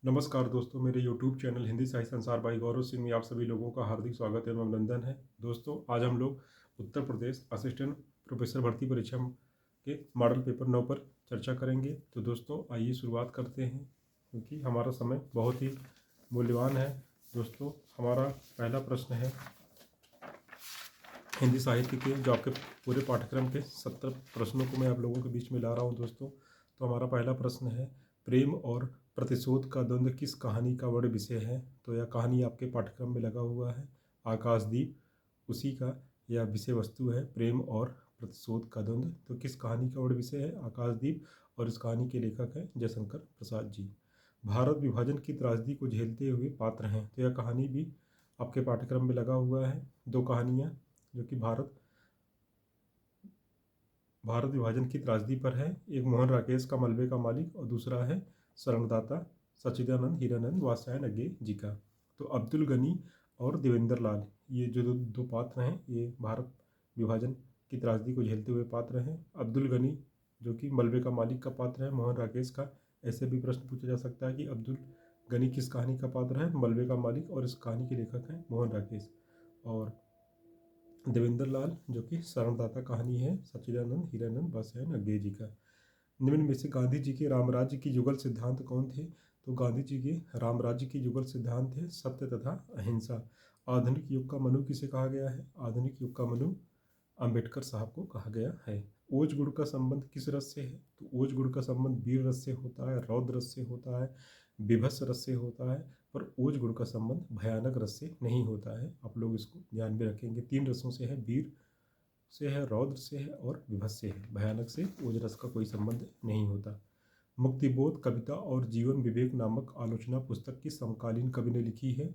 नमस्कार दोस्तों, मेरे YouTube चैनल हिंदी साहित्य संसार भाई गौरव सिंह में आप सभी लोगों का हार्दिक स्वागत एवं अभिनंदन है। दोस्तों, आज हम लोग उत्तर प्रदेश असिस्टेंट प्रोफेसर भर्ती परीक्षा के मॉडल पेपर 9 पर चर्चा करेंगे। तो दोस्तों, आइए शुरुआत करते हैं, क्योंकि हमारा समय बहुत ही मूल्यवान है। दोस्तों, हमारा पहला प्रश्न है हिंदी साहित्य के, जो आपके पूरे पाठ्यक्रम के 70 प्रश्नों को मैं आप लोगों के बीच में ला रहा हूं। दोस्तों, तो हमारा पहला प्रश्न है, प्रेम और प्रतिशोध का द्वंद्व किस कहानी का वर्ड विषय है? तो यह कहानी आपके पाठ्यक्रम में लगा हुआ है, आकाशदीप, उसी का यह विषय वस्तु है, प्रेम और प्रतिशोध का द्वंद्व। तो किस कहानी का वर्ड विषय है? आकाशदीप। और इस कहानी के लेखक हैं जयशंकर प्रसाद जी। भारत विभाजन की त्रासदी को झेलते हुए पात्र हैं। तो यह कहानी भी आपके पाठ्यक्रम में लगा हुआ है। दो कहानियाँ जो कि भारत विभाजन की त्रासदी पर है। एक मोहन राकेश का मलबे का मालिक और दूसरा है शरणदाता सच्चिदानंद हीरानंद वात्स्यायन अज्ञे जी का। तो अब्दुल गनी और देवेंद्र लाल, ये जो दो पात्र हैं, ये भारत विभाजन की त्रासदी को झेलते हुए पात्र हैं। अब्दुल गनी जो कि मलबे का मालिक का पात्र है, मोहन राकेश का। ऐसे भी प्रश्न पूछा जा सकता है कि अब्दुल गनी किस कहानी का पात्र है? मलबे का मालिक। और इस कहानी के लेखक हैं मोहन राकेश। और देवेंद्र लाल जो कि शरणदाता कहानी है सच्चिदानंद हीरानंद वात्स्यायन अज्ञे जी का। निम्न में से गांधी जी के रामराज्य की युगल सिद्धांत कौन थे? तो गांधी जी के रामराज्य की युगल सिद्धांत थे सत्य तथा अहिंसा। आधुनिक युग का मनु किसे कहा गया है? आधुनिक युग का मनु अंबेडकर साहब को कहा गया है। ओज गुण का संबंध किस रस से है? तो ओज गुण का संबंध वीर रस से होता है, रौद्र रस से होता है, विभत्स रस से होता है। पर ओज गुण का संबंध भयानक रस से नहीं होता है। आप लोग इसको ध्यान में रखेंगे। 3 रसों से है, वीर से है, रौद्र से है और विभत्स से है। भयानक से ओज रस का कोई संबंध नहीं होता। मुक्तिबोध कविता और जीवन विवेक नामक आलोचना पुस्तक किस समकालीन कवि ने लिखी है?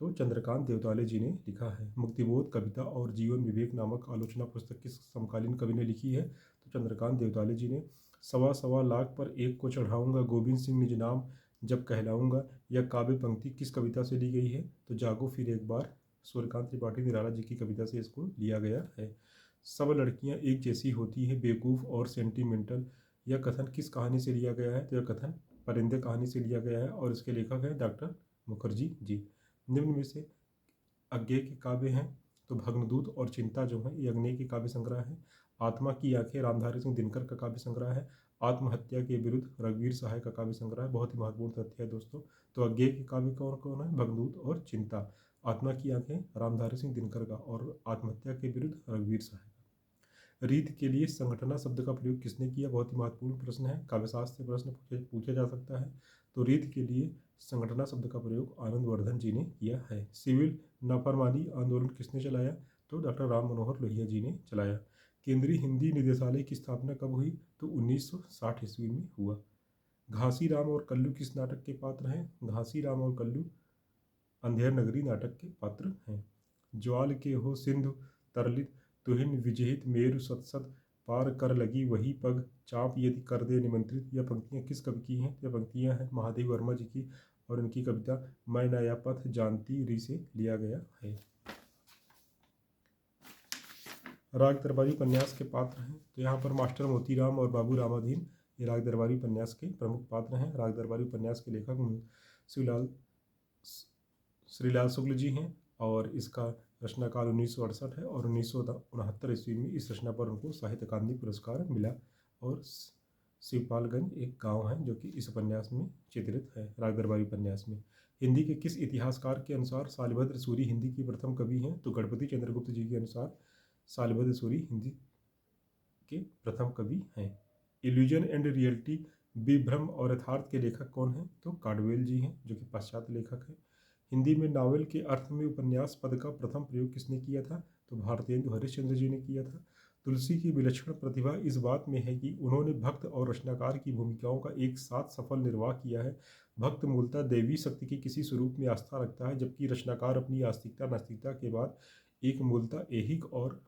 तो चंद्रकांत देवताले जी ने लिखा है। मुक्तिबोध कविता और जीवन विवेक नामक आलोचना पुस्तक किस समकालीन कवि ने लिखी है? तो चंद्रकांत देवताले जी ने। सवा सवा लाख पर एक को चढ़ाऊंगा, गोविंद सिंह निज नाम जब कहलाऊंगा, यह काव्य पंक्ति किस कविता से ली गई है? तो जागो फिर एक बार, सूर्यकांत त्रिपाठी निराला जी की कविता से इसको लिया गया है। सब लड़कियां एक जैसी होती है, बेवकूफ़ और सेंटिमेंटल, यह कथन किस कहानी से लिया गया है? तो यह कथन परिंदे कहानी से लिया गया है और इसके लेखक हैं डॉक्टर मुखर्जी जी। निम्न में से अज्ञेय के काव्य हैं तो भग्नदूत और चिंता जो है ये अज्ञेय के काव्य संग्रह है। आत्मा की आंखें रामधारी सिंह दिनकर का काव्य संग्रह है। आत्महत्या के विरुद्ध रघुवीर सहाय का काव्य संग्रह है। बहुत ही महत्वपूर्ण तथ्य है दोस्तों। तो अज्ञेय के काव्य कौन कौन है? भग्नदूत और चिंता। आत्मा की आंखें रामधारी सिंह दिनकर का और आत्महत्या के विरुद्ध रघुवीर सहाय। रीत के लिए संगठना शब्द का प्रयोग किसने किया? बहुत ही महत्वपूर्ण प्रश्न है, काव्यशास्त्र से प्रश्न पूछा जा सकता है। तो रीत के लिए संगठना शब्द का प्रयोग आनंद वर्धन जी ने किया है। सिविल नाफरमानी आंदोलन किसने चलाया? तो डॉक्टर राम मनोहर लोहिया जी ने चलाया। केंद्रीय हिंदी निदेशालय की स्थापना कब हुई? तो 1960 ईस्वी में हुआ। घासी राम और कल्लू किस नाटक के पात्र हैं? घासी राम और कल्लू अंधेर नगरी नाटक के पात्र हैं। ज्वाल के हो सिंधु तरलित, तुहिन विजहित मेरु सतसत, पार कर लगी वही पग, चाप यदि कर दे निमंत्रित। यह पंक्तियां किस कवि की हैं? यह पंक्तियां हैं महादेव वर्मा जी की और उनकी कविता मैं नया पथ जानती री से लिया गया है। राग दरबारी उपन्यास के पात्र हैं तो यहाँ पर मास्टर मोतीराम और बाबू रामाधीन ये राग दरबारी उपन्यास के प्रमुख पात्र हैं। राग दरबारी उपन्यास के लेखक श्रीलाल शुक्ल जी हैं और इसका रचनाकाल 1968 है और 1969 ईस्वी में इस रचना पर उनको साहित्य अकादमी पुरस्कार मिला। और शिवपालगंज एक गांव है जो कि इस उपन्यास में चित्रित है, राग दरबारी उपन्यास में। हिंदी के किस इतिहासकार के अनुसार शालिभद्र सूरी हिंदी की प्रथम कवि हैं? तो गणपति चंद्रगुप्त जी के अनुसार शालिभद्र सूरी हिंदी के प्रथम कवि हैं। इल्यूजन एंड रियलिटी, विभ्रम और यथार्थ के लेखक कौन हैं? तो कार्डवेल जी हैं जो कि पाश्चात्य लेखक हैं। हिंदी में नावल के अर्थ में उपन्यास पद का प्रथम प्रयोग किसने किया था? तो भारतेंदु हरिश्चंद्र जी ने किया था। तुलसी की विलक्षण प्रतिभा इस बात में है कि उन्होंने भक्त और रचनाकार की भूमिकाओं का एक साथ सफल निर्वाह किया है। भक्त मूलतः दैवी शक्ति के किसी स्वरूप में आस्था रखता है, जबकि रचनाकार अपनी आस्तिकता नास्तिकता के बाद एक मूलतः ऐहिक और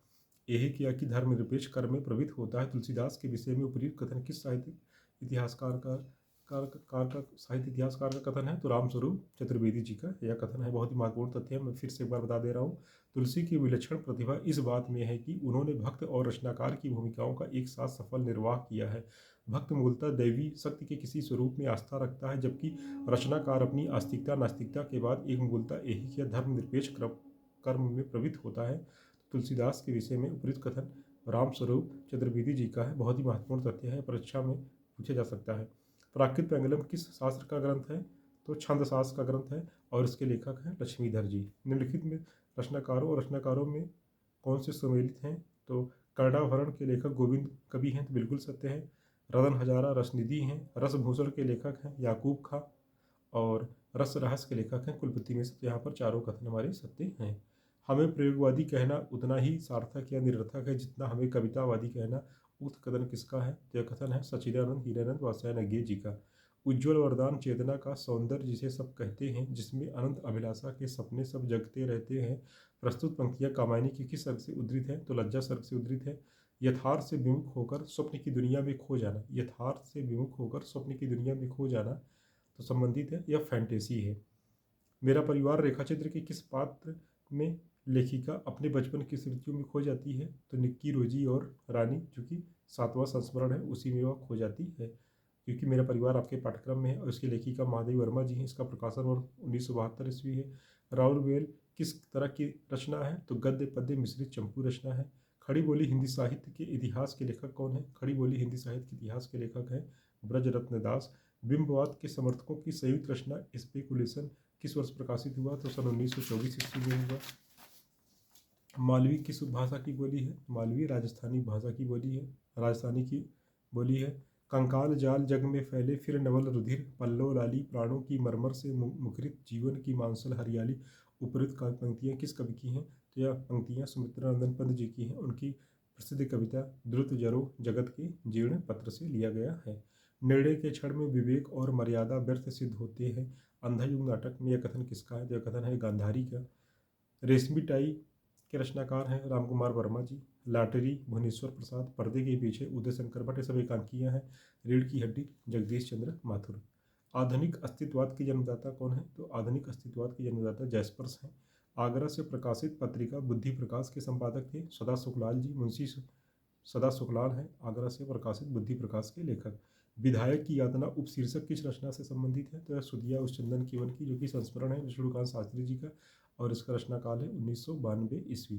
ऐहिक या कि धर्मनिरपेक्ष कर्म में प्रवृत्त होता है। तुलसीदास के विषय में उपयुक्त कथन किस साहित्य इतिहासकार का साहित्य इतिहासकार का कथन है? तो रामस्वरूप चतुर्वेदी जी का यह कथन है। बहुत ही महत्वपूर्ण तथ्य है, मैं फिर से एक बार बता दे रहा हूँ। तुलसी की विलक्षण प्रतिभा इस बात में है कि उन्होंने भक्त और रचनाकार की भूमिकाओं का एक साथ सफल निर्वाह किया है। भक्त मूलतः दैवी शक्ति के किसी स्वरूप में आस्था रखता है, जबकि रचनाकार अपनी आस्तिकता नास्तिकता के बाद एक मूलतः ऐहिक या धर्मनिरपेक्ष कर्म में प्रवृत्त होता है। तुलसीदास के विषय में उपयुक्त कथन राम स्वरूप चतुर्वेदी जी का है, बहुत ही महत्वपूर्ण तथ्य है, परीक्षा में पूछा जा सकता है। प्राकृत पेंगुलम किस शास्त्र का ग्रंथ है? तो छंद शास्त्र का ग्रंथ है और इसके लेखक हैं लक्ष्मीधर जी। निम्नलिखित में रचनाकारों में कौन से सम्मिलित हैं? तो कर्णाभरण के लेखक गोविंद कवि हैं, तो बिल्कुल सत्य है। रतन हजारा रसनिधि हैं। रसभूषण के लेखक हैं याकूब खां और रस रहस्य के लेखक हैं कुलपति मिश्र। तो यहाँ पर चारों कथन हमारे सत्य हैं। हमें प्रयोगवादी कहना उतना ही सार्थक या निरर्थक है जितना हमें कवितावादी कहना। उक्त कथन किसका है? तो यह कथन है सच्चिदानंद हीरानंद वात्स्यायन जी का। उज्ज्वल वरदान चेतना का सौंदर्य जिसे सब कहते हैं, जिसमें अनंत अभिलाषा के सपने सब जगते रहते हैं। प्रस्तुत पंक्तियां कामायनी की किस सर्ग से उद्धृत है? तो लज्जा सर्ग से उद्धृत है। यथार्थ से विमुख होकर स्वप्न की दुनिया में खो जाना। यथार्थ से विमुख होकर स्वप्न की दुनिया में खो जाना तो संबंधित है, यह फैंटेसी है। मेरा परिवार रेखाचित्र के किस पात्र में लेखिका अपने बचपन की स्मृतियों में खो जाती है? तो निक्की, रोजी और रानी, जो कि 7वां संस्मरण है, उसी में वह खो जाती है। क्योंकि मेरा परिवार आपके पाठ्यक्रम में है और इसकी लेखिका महादेवी वर्मा जी हैं। इसका प्रकाशन वर्ष 1972 ईस्वी है। राउल वेल किस तरह की रचना है? तो गद्य पद्य मिश्रित चंपू रचना है। खड़ी बोली हिंदी साहित्य के इतिहास के लेखक कौन है? खड़ी बोली हिंदी साहित्य के इतिहास के लेखक हैं ब्रजरत्न दास। बिंबवाद के समर्थकों की संयुक्त रचना स्पेकुलेशन किस वर्ष प्रकाशित हुआ? तो सन 1924 ईस्वी में हुआ। मालवी किस भाषा की बोली है? मालवी राजस्थानी भाषा की बोली है, राजस्थानी की बोली है। कंकाल जाल जग में फैले फिर नवल रुधिर, पल्लव लाली प्राणों की मरमर से मुखरित जीवन की मांसल हरियाली। उपयुक्त पंक्तियाँ किस कवि की हैं? तो यह पंक्तियाँ सुमित्रानंदन पंत जी की हैं। उनकी प्रसिद्ध कविता द्रुत जरो जगत के जीर्ण पत्र से लिया गया है। निर्णय के क्षण में विवेक और मर्यादा व्यर्थ सिद्ध होते हैं। अंधा युग नाटक में यह कथन किसका है? तो यह कथन है गांधारी का। रेशमी टाई के रचनाकार हैं रामकुमार वर्मा जी। लाटरी भुवनेश्वर प्रसाद, पर्दे के पीछे उदय शंकर भट्ट, सब एकांकियाँ हैं। रीढ़ की हड्डी जगदीश चंद्र माथुर। आधुनिक अस्तित्ववाद की जन्मदाता कौन है? तो आधुनिक अस्तित्ववाद की जन्मदाता जैस्पर्स हैं। आगरा से प्रकाशित पत्रिका बुद्धि प्रकाश के संपादक थे सदा सुखलाल जी। मुंशी सदा सुखलाल हैं आगरा से प्रकाशित बुद्धि प्रकाश के लेखक। विधायक की यातना उपशीर्षक किस रचना से संबंधित है? तो यह सुधिया उस चंदन की वन की, जो कि संस्मरण है विष्णुकांत शास्त्री जी का और इसका रचना काल है 1992 ईस्वी।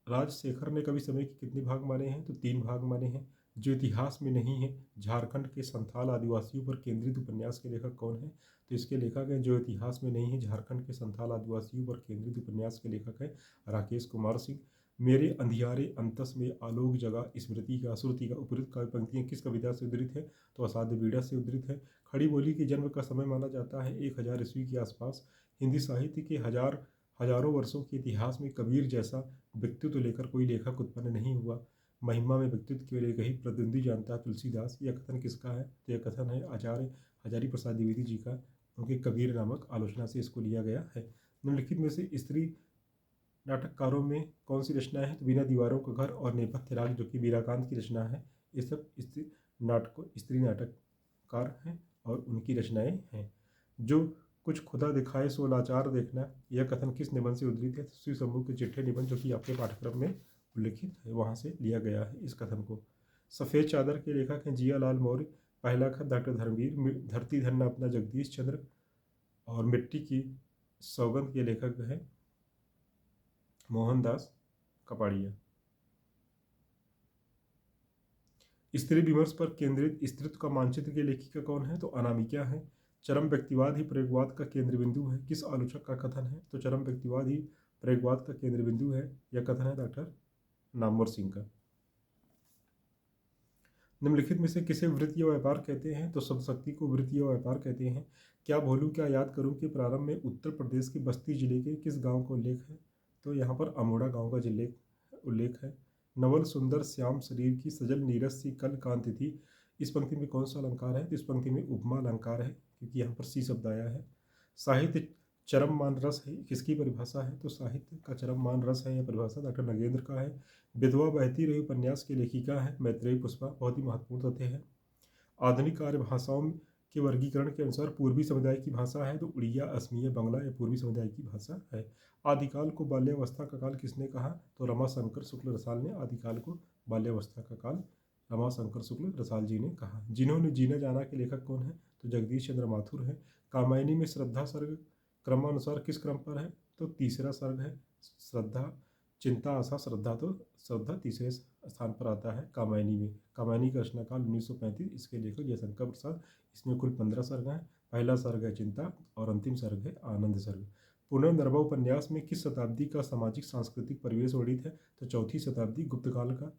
राजशेखर ने कभी समय के कितने भाग माने हैं? तो 3 भाग माने हैं। जो इतिहास में नहीं है। झारखंड के संथाल आदिवासियों पर केंद्रित उपन्यास के लेखक कौन है? तो इसके लेखक हैं जो इतिहास में नहीं है, झारखंड के संथाल आदिवासियों पर केंद्रित उपन्यास के लेखक हैं राकेश कुमार सिंह। मेरे अंधियारे अंतस में आलोक जगा स्मृति का श्रुति का उपयुक्त पंक्तियाँ किस कविता से उद्धृत है? तो असाध्य बीड़ा से उद्धृत है। खड़ी बोली के जन्म का समय माना जाता है 1000 ईस्वी के आसपास। हिंदी साहित्य के हजारों वर्षों के इतिहास में कबीर जैसा व्यक्तित्व लेकर कोई लेखक उत्पन्न नहीं हुआ। महिमा में व्यक्तित्व केवल एक ही प्रतिद्वंदी जानता है, तुलसीदास। यह कथन किसका है? तो यह कथन है आचार्य हजारी प्रसाद द्विवेदी जी का। उनके कबीर नामक आलोचना से इसको लिया गया है। निम्नलिखित में से स्त्री नाटककारों में कौन सी रचना है? तो बिना दीवारों का घर और नेपथ्य राग, जो कि वीराकांत की रचना है। ये सब स्त्री नाटककार हैं और उनकी रचनाएं हैं। जो कुछ खुदा दिखाए सो लाचार देखना, यह कथन किस निबंध से उद्धृत है? श्री शंभू के चिट्ठे निबंध, जो कि आपके पाठ्यक्रम में उल्लिखित है, वहाँ से लिया गया है इस कथन को। सफ़ेद चादर के लेखक हैं जिया लाल मौर्य। पहला खत डॉक्टर धर्मवीर। धरती धन्ना अपना जगदीश चंद्र और मिट्टी की सौगंध के लेखक हैं मोहनदास कपाड़िया। स्त्री विमर्श पर केंद्रित स्त्रीत्व का मानचित्र के लेखिका कौन है? तो अनामिका है। चरम व्यक्तिवाद ही प्रयोगवाद का केंद्र बिंदु है, किस आलोचक का कथन है? तो चरम व्यक्तिवाद ही प्रयोगवाद का केंद्र बिंदु है, यह कथन है डॉक्टर नामवर सिंह का। निम्नलिखित में से किसे वृत्तीय व्यापार कहते हैं? तो शब्दशक्ति को वृत्तीय व्यापार कहते हैं। क्या भोलू क्या याद करूं के प्रारंभ में उत्तर प्रदेश के बस्ती जिले के किस गांव का उल्लेख है? तो यहाँ पर अमोड़ा गांव का उल्लेख है। नवल सुंदर श्याम शरीर की सजल नीरस सी कल कांति थी। इस पंक्ति में कौन सा अलंकार है? तो इस पंक्ति में उपमा अलंकार है, क्योंकि यहाँ पर सी शब्द आया है। साहित्य चरम मान रस है, किसकी परिभाषा है? तो साहित्य का चरम मान रस है, यह परिभाषा डॉक्टर नगेंद्र का है। विधवा बहती रही उपन्यास की लेखिका है मैत्रेयी पुष्पा, बहुत ही महत्वपूर्ण तथ्य है। आधुनिक आर्य भाषाओं के वर्गीकरण के अनुसार पूर्वी समुदाय की भाषा है, तो उड़िया असमिया बंगला यह पूर्वी समुदाय की भाषा है। आदिकाल को बाल्यावस्था का काल किसने कहा? तो रमाशंकर शुक्ल रसाल ने आदिकाल को बाल्यावस्था का काल रमाशंकर शुक्ल रसाल जी ने कहा। जिन्होंने जीना जाना के लेखक कौन है? तो जगदीश चंद्र माथुर है। कामायनी में श्रद्धा सर्ग क्रमानुसार किस क्रम पर है? तो तीसरा सर्ग है। श्रद्धा, चिंता, आशा, श्रद्धा, तो श्रद्धा तीसरे स्थान पर आता है कामायनी में। कामायनी का रचनाकाल 1935। इसके लेखक जयशंकर प्रसाद। इसमें कुल 15 सर्ग हैं। पहला सर्ग है चिंता और अंतिम सर्ग है आनंद सर्ग। पुनर्नर्वा उपन्यास में किस शताब्दी का सामाजिक सांस्कृतिक परिवेश वर्णित है? तो चौथी शताब्दी गुप्तकाल का।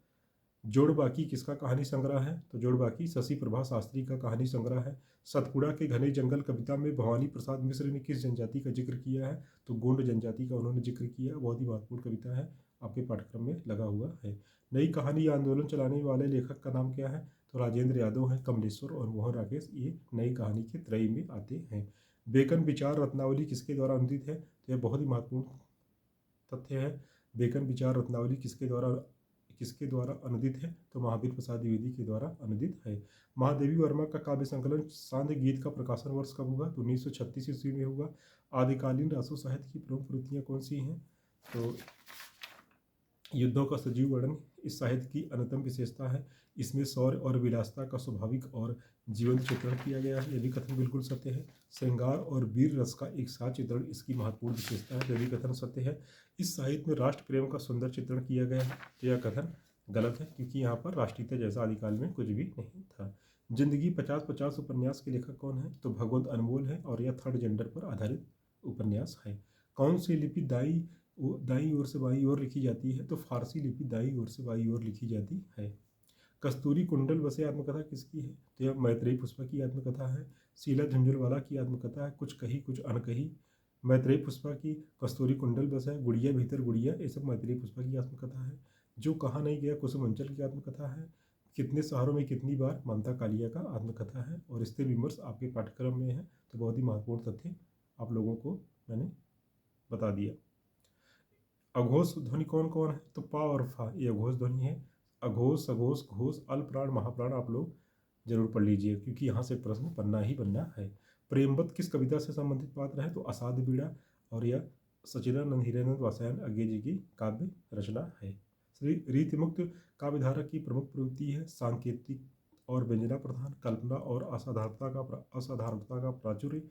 जोड़ बाकी किसका कहानी संग्रह है? तो जोड़ बाकी शशि प्रभा शास्त्री का कहानी संग्रह है। सतपुड़ा के घने जंगल कविता में भवानी प्रसाद मिश्र ने किस जनजाति का जिक्र किया है? तो गोंड जनजाति का उन्होंने जिक्र किया। बहुत ही महत्वपूर्ण कविता है, आपके पाठ्यक्रम में लगा हुआ है। नई कहानी आंदोलन चलाने वाले लेखक का नाम क्या है? तो राजेंद्र यादव है। कमलेश्वर और मोहन राकेश ये नई कहानी के त्रयी में आते हैं। बेकन विचार रत्नावली किसके द्वारा अनुदित है? तो यह बहुत ही महत्वपूर्ण तथ्य है। बेकन विचार रत्नावली किसके द्वारा अनुदित है? तो महावीर प्रसाद द्विवेदी के द्वारा अनुदित है। महादेवी वर्मा का काव्य संकलन सांध्य गीत का प्रकाशन वर्ष कब हुआ? तो 1936 ईस्वी में हुआ। आदिकालीन रासो साहित्य की प्रमुख प्रवृत्तियाँ कौन सी हैं? तो युद्धों का सजीव वर्णन इस साहित्य की अन्यतम विशेषता है। इसमें शौर्य और विलासिता का स्वाभाविक और जीवंत चित्रण किया गया है, यह भी कथन बिल्कुल सत्य है। श्रृंगार और वीर रस का एक साथ चित्रण इसकी महत्वपूर्ण विशेषता है, यह भी कथन सत्य है। इस साहित्य में राष्ट्र प्रेम का सुंदर चित्रण किया गया है, तो यह कथन गलत है, क्योंकि यहाँ पर राष्ट्रीयता जैसा आदिकाल में कुछ भी नहीं था। जिंदगी 50-50 उपन्यास के लेखक कौन है? तो भगवंत अनमोल है, और यह थर्ड जेंडर पर आधारित उपन्यास है। कौन सी लिपि दाईं ओर से बाईं ओर लिखी जाती है? तो फारसी लिपि दाईं ओर से बाईं ओर लिखी जाती है। कस्तूरी कुंडल बसे आत्मकथा किसकी है? तो यह मैत्रेयी पुष्पा की आत्मकथा है। शीला झुंझुनवाला की आत्मकथा है कुछ कही कुछ अनकही। मैत्रेयी पुष्पा की कस्तूरी कुंडल बस है। गुड़िया भीतर गुड़िया, ये सब मैत्रेयी पुष्पा की आत्मकथा है। जो कहा नहीं गया कुसुम अंचल की आत्मकथा है। कितने शहरों में कितनी बार, ममता कालिया का आत्मकथा है। और स्थिर विमर्श आपके पाठ्यक्रम में है, तो बहुत ही महत्वपूर्ण तथ्य आप लोगों को मैंने बता दिया। अघोष ध्वनि कौन कौन है? तो पा और फा, ये अघोष ध्वनि है। अघोष, सघोष, घोष, अल्पप्राण, महाप्राण आप लोग जरूर पढ़ लीजिए, क्योंकि यहाँ से प्रश्न बनना ही बनना है। प्रेमवत किस कविता से संबंधित पात्र है? तो असाध्य बीड़ा, और यह सच्चिदानंद हीरानंद वात्स्यायन अज्ञे जी की काव्य रचना है। श्री रीतिमुक्त काव्यधारा की प्रमुख प्रवृत्ति है सांकेतिक और व्यंजना प्रधान, कल्पना और असाधारणता का प्राचुर्य,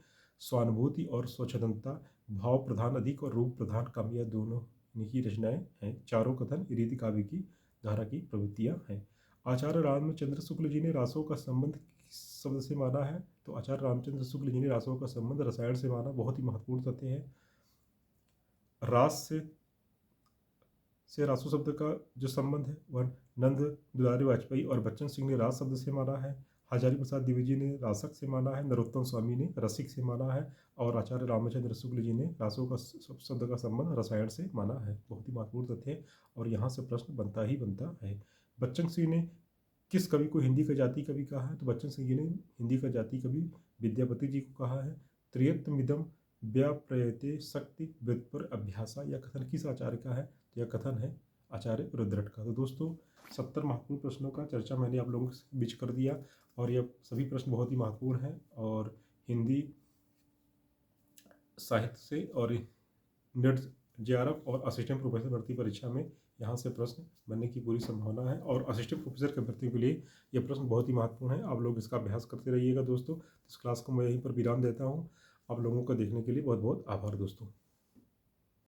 स्वानुभूति और स्वच्छंदता, भाव प्रधान अधिक और रूप प्रधान कम, यह दोनों इनकी रचनाएं हैं। चारों कथन रीति काव्य की धारा की प्रवृत्तियां हैं। आचार्य रामचंद्र शुक्ल जी ने रासों का संबंध किस शब्द से माना है? तो आचार्य रामचंद्र शुक्ल जी ने रासों का संबंध रसायन से माना, बहुत ही महत्वपूर्ण तथ्य है। रास से रासो शब्द का जो संबंध है वह नंद दुलारी वाजपेयी और बच्चन सिंह ने रास शब्द से माना है। हजारी प्रसाद द्विवेदी जी ने रासक से माना है। नरोत्तम स्वामी ने रसिक से माना है। और आचार्य रामचंद्र शुक्ल जी ने रासों का शब्द का संबंध रसायन से माना है। बहुत ही महत्वपूर्ण तथ्य है, और यहाँ से प्रश्न बनता ही बनता है। बच्चन सिंह ने किस कवि को हिंदी का जाति कवि कहा है? तो बच्चन सिंह जी ने हिंदी का जाति कवि विद्यापति जी को कहा है। त्रियत्मिदं व्याप्रयते शक्ति व्युत्पर अभ्यासा, यह कथन किस आचार्य का है? तो यह कथन है आचार्य रुद्रट का। तो दोस्तों 70 महत्वपूर्ण प्रश्नों का चर्चा मैंने आप लोगों के बीच कर दिया, और यह सभी प्रश्न बहुत ही महत्वपूर्ण हैं, और हिंदी साहित्य से और नेट जेआरएफ और असिस्टेंट प्रोफेसर भर्ती परीक्षा में यहाँ से प्रश्न बनने की पूरी संभावना है। और असिस्टेंट प्रोफेसर की भर्ती के लिए ये प्रश्न बहुत ही महत्वपूर्ण है। आप लोग इसका अभ्यास करते रहिएगा दोस्तों। इस क्लास को मैं यहीं पर विराम देता हूँ। आप लोगों को देखने के लिए बहुत बहुत आभार दोस्तों।